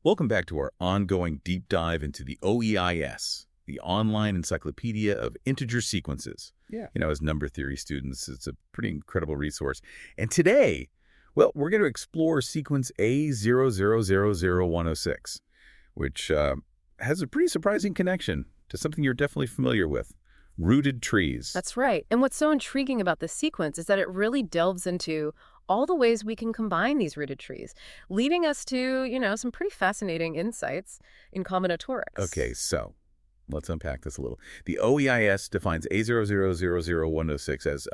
Welcome back to our ongoing deep dive into the OEIS, the Online Encyclopedia of Integer Sequences. Yeah. As number theory students, it's a pretty incredible resource. And today, well, we're going to explore sequence A000106, which has a pretty surprising connection to something you're definitely familiar with, rooted trees. That's right. And what's so intriguing about this sequence is that it really delves into all the ways we can combine these rooted trees, leading us to, some pretty fascinating insights in combinatorics. Okay, so let's unpack this a little. The OEIS defines A000106 as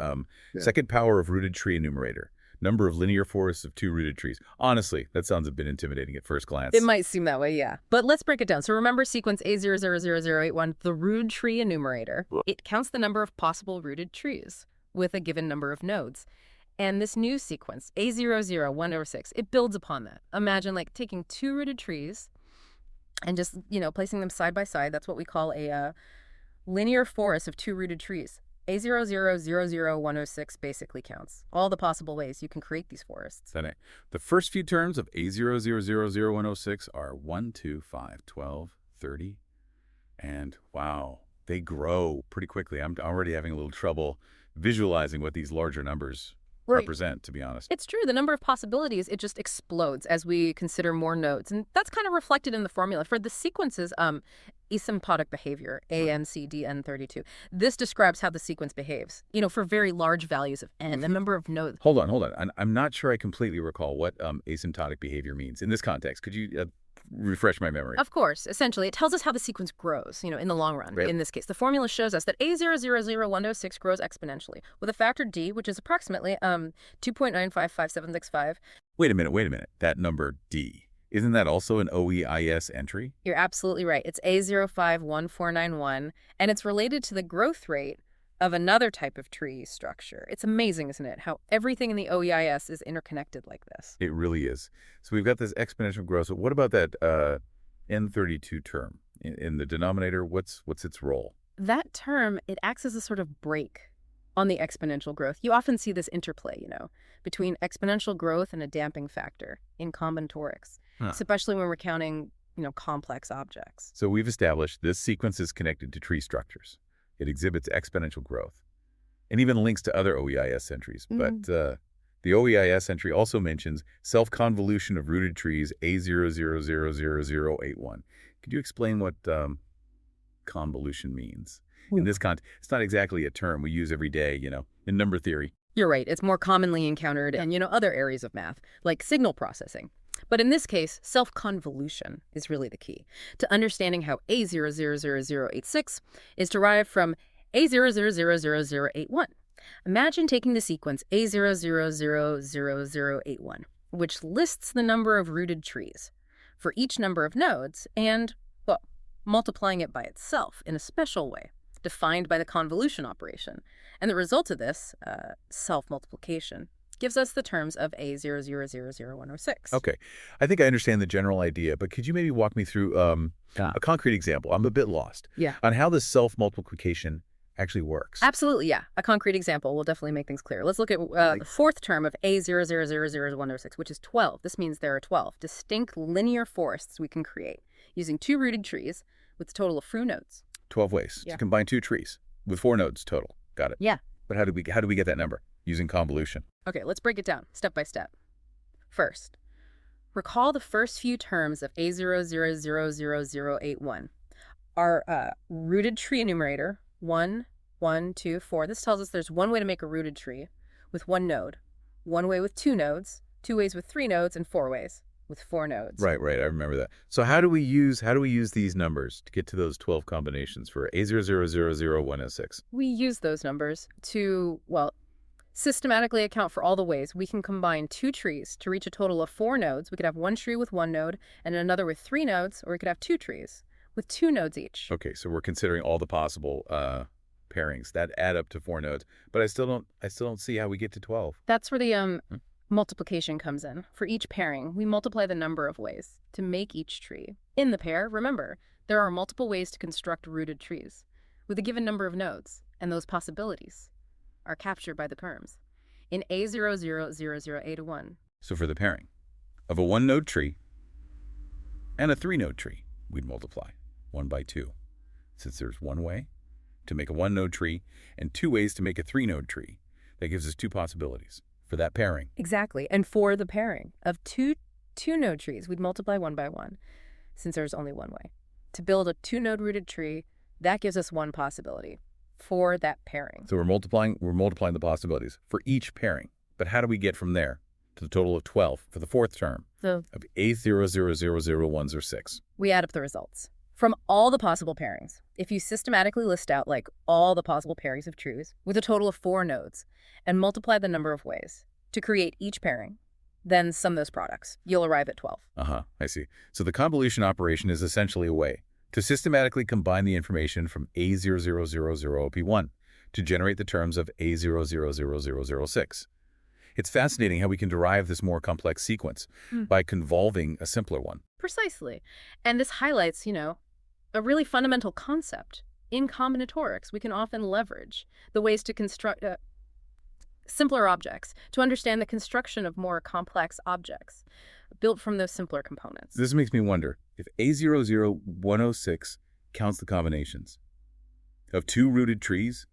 second power of rooted tree enumerator, number of linear forests of two rooted trees. Honestly, that sounds a bit intimidating at first glance. It might seem that way, yeah. But let's break it down. So remember sequence A000081, the root tree enumerator. It counts the number of possible rooted trees with a given number of nodes. And this new sequence, A000106, it builds upon that. Imagine taking two rooted trees and just, placing them side by side. That's what we call a linear forest of two rooted trees. A000106 basically counts all the possible ways you can create these forests. The first few terms of A000106 are 1, 2, 5, 12, 30, and wow, they grow pretty quickly. I'm already having a little trouble visualizing what these larger numbers represent, to be honest. It's true. The number of possibilities, it just explodes as we consider more nodes. And that's kind of reflected in the formula. For the sequences, asymptotic behavior, ANCDN32. This describes how the sequence behaves, for very large values of n, the number of nodes. Hold on. I'm not sure I completely recall what asymptotic behavior means in this context. Could you refresh my memory? Of course. Essentially, it tells us how the sequence grows, in the long run. Right. In this case, the formula shows us that A000106 grows exponentially with a factor d, which is approximately 2.955765. Wait a minute. That number d, isn't that also an OEIS entry? You're absolutely right. It's A051491, and it's related to the growth rate of another type of tree structure. It's amazing, isn't it, how everything in the OEIS is interconnected like this. It really is. So we've got this exponential growth. So what about that N32 term? In the denominator, what's its role? That term, it acts as a sort of brake on the exponential growth. You often see this interplay, between exponential growth and a damping factor in combinatorics, especially when we're counting, complex objects. So we've established this sequence is connected to tree structures. It exhibits exponential growth and even links to other OEIS entries. But the OEIS entry also mentions self-convolution of rooted trees A00000081. Could you explain what convolution means? In this context, it's not exactly a term we use every day, in number theory. You're right. It's more commonly encountered in, other areas of math, like signal processing. But in this case, self-convolution is really the key to understanding how A000086 is derived from A00000081. Imagine taking the sequence A00000081, which lists the number of rooted trees for each number of nodes and, multiplying it by itself in a special way, defined by the convolution operation. And the result of this, self-multiplication, gives us the terms of A000106. Okay. I think I understand the general idea, but could you maybe walk me through a concrete example? I'm a bit lost. Yeah. On how this self-multiplication actually works. Absolutely, yeah. A concrete example will definitely make things clear. Let's look at the fourth term of A00000106, which is 12. This means there are 12 distinct linear forests we can create using two rooted trees with a total of 4 nodes. 12 ways to combine two trees with 4 nodes total. Got it. Yeah. But how do we get that number? Using convolution. Okay, let's break it down step by step. First, recall the first few terms of A000081. Our rooted tree enumerator, 1, 1, 2, 4. This tells us there's one way to make a rooted tree with 1 node, one way with 2 nodes, 2 ways with 3 nodes, and 4 ways with 4 nodes. Right. I remember that. So how do we use these numbers to get to those 12 combinations for A00000106? We use those numbers to, systematically account for all the ways we can combine 2 trees to reach a total of 4 nodes. We could have 1 tree with 1 node and another with 3 nodes, or we could have 2 trees with 2 nodes each. Okay, so we're considering all the possible pairings that add up to 4 nodes, but I still don't see how we get to 12. That's where the multiplication comes in. For each pairing, we multiply the number of ways to make each tree. In the pair, remember, there are multiple ways to construct rooted trees with a given number of nodes, and those possibilities are captured by the terms in A000081. So for the pairing of a 1-node tree And a three-node tree, we'd multiply 1 by 2, since there's one way to make a one-node tree and two ways to make a three-node tree. That gives us two possibilities for that pairing. Exactly. And for the pairing of two-node trees, we'd multiply 1 by 1, since there's only one way. To build a two-node rooted tree, that gives us one possibility for that pairing. So we're multiplying the possibilities for each pairing. But how do we get from there to the total of 12 for the fourth term So of A000006? we add up the results. From all the possible pairings, if you systematically list out like all the possible pairings of truths with a total of 4 nodes and multiply the number of ways to create each pairing, then sum those products. You'll arrive at 12. I see. So the convolution operation is essentially a way to systematically combine the information from A0000OP1 to generate the terms of A000006. It's fascinating how we can derive this more complex sequence by convolving a simpler one. Precisely. And this highlights, a really fundamental concept. In combinatorics, we can often leverage the ways to construct simpler objects to understand the construction of more complex objects built from those simpler components. This makes me wonder, if A000106 counts the combinations of 2 rooted trees,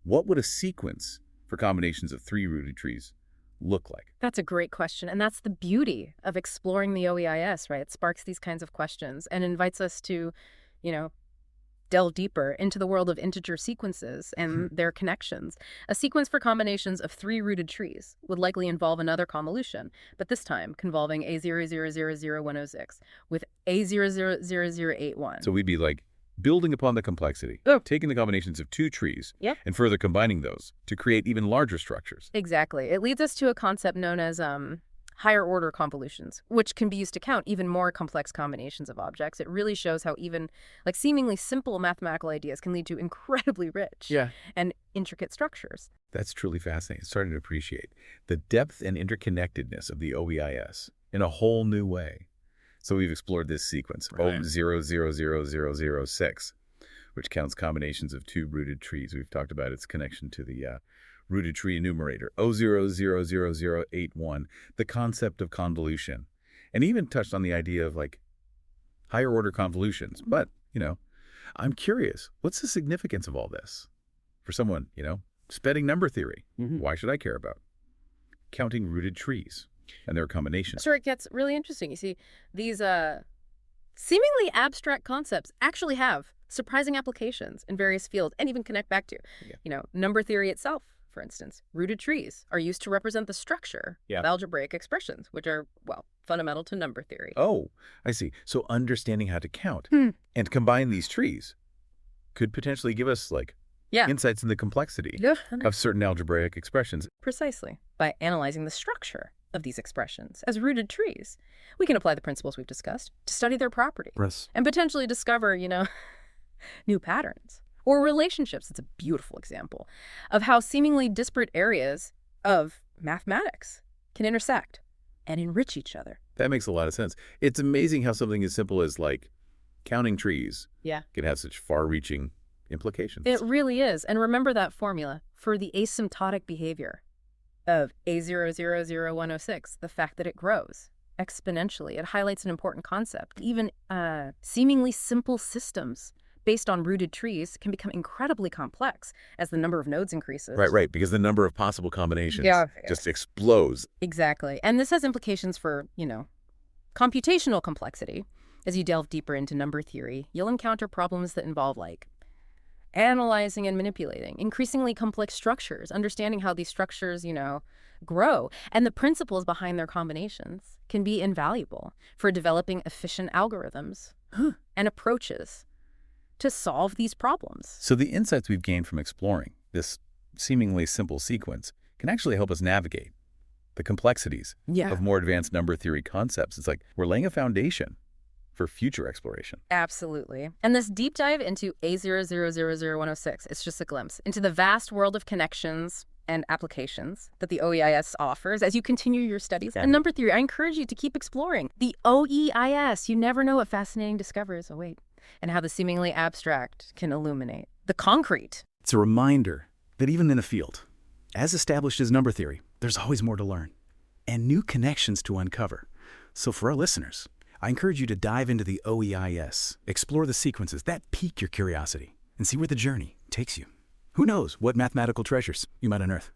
what would a sequence for combinations of 3 rooted trees look like? That's a great question. And that's the beauty of exploring the OEIS, right? It sparks these kinds of questions and invites us to, delve deeper into the world of integer sequences and their connections. A sequence for combinations of 3 rooted trees would likely involve another convolution, but this time convolving A00000106 with A000081. So we'd be like building upon the complexity, taking the combinations of 2 trees and further combining those to create even larger structures. Exactly. It leads us to a concept known as higher order convolutions, which can be used to count even more complex combinations of objects. It really shows how even seemingly simple mathematical ideas can lead to incredibly rich and intricate structures. That's truly fascinating. Starting to appreciate the depth and interconnectedness of the OEIS in a whole new way. So we've explored this sequence, O000006, which counts combinations of 2 rooted trees. We've talked about its connection to the rooted tree enumerator, O000081, the concept of convolution, and even touched on the idea of higher order convolutions. But, I'm curious, what's the significance of all this for someone, studying number theory? Why should I care about counting rooted trees and their combinations? Sure, it gets really interesting. You see, these seemingly abstract concepts actually have surprising applications in various fields and even connect back to, number theory itself. For instance, rooted trees are used to represent the structure of algebraic expressions, which are, fundamental to number theory. Oh, I see. So understanding how to count and combine these trees could potentially give us, insights in the complexity of certain algebraic expressions. Precisely. By analyzing the structure of these expressions as rooted trees, we can apply the principles we've discussed to study their properties and potentially discover, new patterns. Or relationships. It's a beautiful example of how seemingly disparate areas of mathematics can intersect and enrich each other. That makes a lot of sense. It's amazing how something as simple as counting trees can have such far-reaching implications. It really is. And remember that formula for the asymptotic behavior of A000106, the fact that it grows exponentially. It highlights an important concept. Even seemingly simple systems based on rooted trees can become incredibly complex as the number of nodes increases. Right, because the number of possible combinations just explodes. Exactly. And this has implications for, computational complexity. As you delve deeper into number theory, you'll encounter problems that involve analyzing and manipulating increasingly complex structures, understanding how these structures, grow, and the principles behind their combinations can be invaluable for developing efficient algorithms and approaches to solve these problems. So the insights we've gained from exploring this seemingly simple sequence can actually help us navigate the complexities of more advanced number theory concepts. It's we're laying a foundation for future exploration. Absolutely. And this deep dive into A00000106 is just a glimpse into the vast world of connections and applications that the OEIS offers as you continue your studies in number theory. I encourage you to keep exploring the OEIS. You never know what fascinating discoveries await, and how the seemingly abstract can illuminate the concrete. It's a reminder that even in a field as established as number theory, there's always more to learn and new connections to uncover. So for our listeners, I encourage you to dive into the OEIS, explore the sequences that pique your curiosity, and see where the journey takes you. Who knows what mathematical treasures you might unearth.